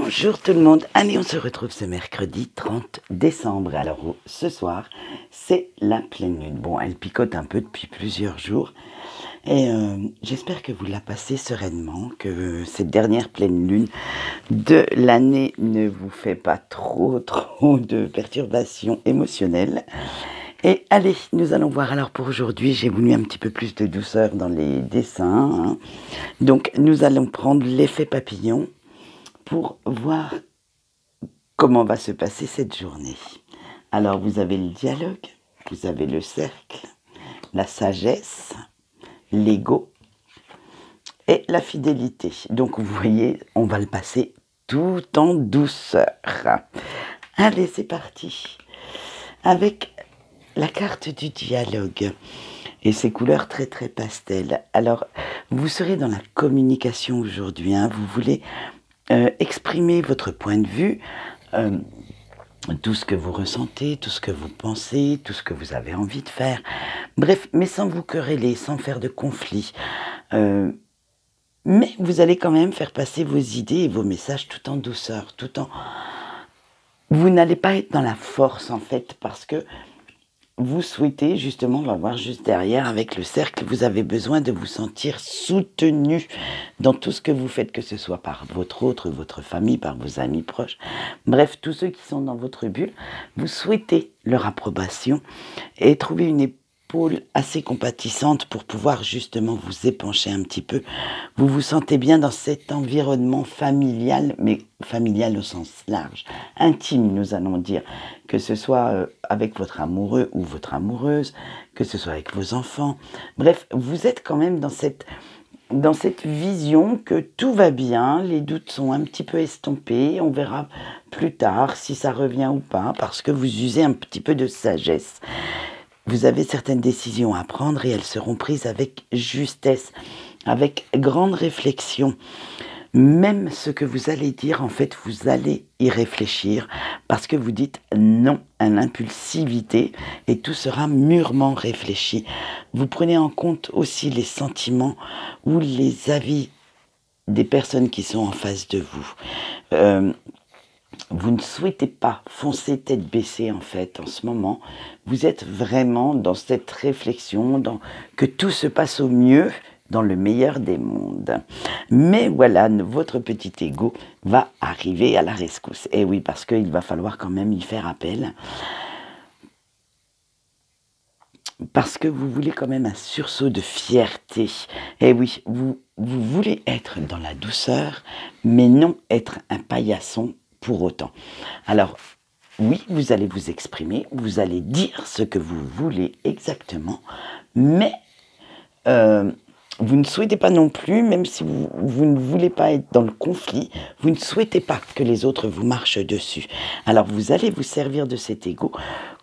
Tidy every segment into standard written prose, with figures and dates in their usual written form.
Bonjour tout le monde, allez on se retrouve ce mercredi 30 décembre. Alors ce soir c'est la pleine lune. Bon, elle picote un peu depuis plusieurs jours et j'espère que vous la passez sereinement, que cette dernière pleine lune de l'année ne vous fait pas trop de perturbations émotionnelles. Et allez, nous allons voir. Alors pour aujourd'hui, j'ai voulu un petit peu plus de douceur dans les dessins, hein. Donc nous allons prendre l'effet papillon pour voir comment va se passer cette journée. Alors vous avez le dialogue, vous avez le cercle, la sagesse, l'ego et la fidélité. Donc vous voyez, on va le passer tout en douceur. Allez, c'est parti. Avec la carte du dialogue et ses couleurs très très pastel. Alors, vous serez dans la communication aujourd'hui, hein. Vous voulez exprimer votre point de vue, tout ce que vous ressentez, tout ce que vous pensez, tout ce que vous avez envie de faire. Bref, mais sans vous quereller, sans faire de conflit. Mais vous allez quand même faire passer vos idées et vos messages tout en douceur, tout en... Vous n'allez pas être dans la force en fait, parce que vous souhaitez, justement, on va voir juste derrière avec le cercle, vous avez besoin de vous sentir soutenu dans tout ce que vous faites, que ce soit par votre famille, par vos amis proches. Bref, tous ceux qui sont dans votre bulle, vous souhaitez leur approbation et trouver une épaule assez compatissante pour pouvoir justement vous épancher un petit peu. Vous vous sentez bien dans cet environnement familial, mais familial au sens large, intime, nous allons dire, que ce soit avec votre amoureux ou votre amoureuse, que ce soit avec vos enfants. Bref, vous êtes quand même dans cette vision que tout va bien, les doutes sont un petit peu estompés, on verra plus tard si ça revient ou pas, parce que vous usez un petit peu de sagesse. Vous avez certaines décisions à prendre et elles seront prises avec justesse, avec grande réflexion. Même ce que vous allez dire, en fait, vous allez y réfléchir parce que vous dites non à l'impulsivité et tout sera mûrement réfléchi. Vous prenez en compte aussi les sentiments ou les avis des personnes qui sont en face de vous. Vous ne souhaitez pas foncer tête baissée en fait en ce moment. Vous êtes vraiment dans cette réflexion, dans que tout se passe au mieux, dans le meilleur des mondes. Mais voilà, votre petit ego va arriver à la rescousse. Et oui, parce qu'il va falloir quand même y faire appel. Parce que vous voulez quand même un sursaut de fierté. Et oui, vous voulez être dans la douceur, mais non être un paillasson pour autant. Alors, oui, vous allez vous exprimer, vous allez dire ce que vous voulez exactement, mais vous ne souhaitez pas non plus, même si vous ne voulez pas être dans le conflit, vous ne souhaitez pas que les autres vous marchent dessus. Alors, vous allez vous servir de cet ego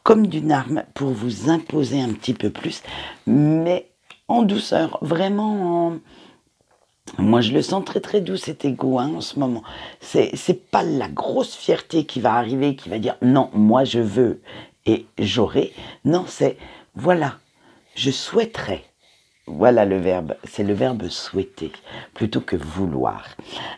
comme d'une arme pour vous imposer un petit peu plus, mais en douceur, vraiment en... Moi, je le sens très très doux cet ego en ce moment. C'est pas la grosse fierté qui va arriver, qui va dire non, moi je veux et j'aurai. Non, c'est voilà, je souhaiterais. Voilà le verbe, c'est le verbe souhaiter plutôt que vouloir.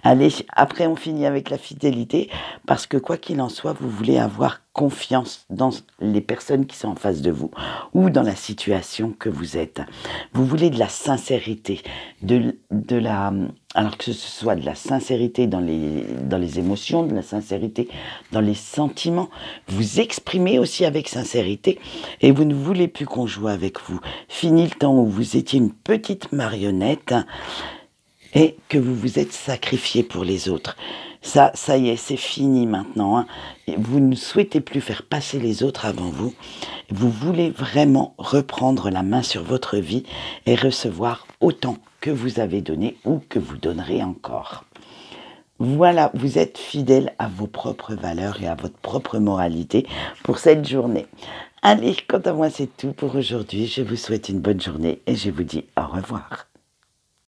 Allez, après on finit avec la fidélité parce que quoi qu'il en soit, vous voulez avoir confiance dans les personnes qui sont en face de vous ou dans la situation que vous êtes. Vous voulez de la sincérité, alors que ce soit de la sincérité dans les émotions, de la sincérité dans les sentiments. Vous exprimez aussi avec sincérité et vous ne voulez plus qu'on joue avec vous. Fini le temps où vous étiez une petite marionnette et que vous vous êtes sacrifié pour les autres. Ça y est, c'est fini maintenant, hein. Vous ne souhaitez plus faire passer les autres avant vous. Vous voulez vraiment reprendre la main sur votre vie et recevoir autant que vous avez donné ou que vous donnerez encore. Voilà, vous êtes fidèle à vos propres valeurs et à votre propre moralité pour cette journée. Allez, quant à moi, c'est tout pour aujourd'hui. Je vous souhaite une bonne journée et je vous dis au revoir.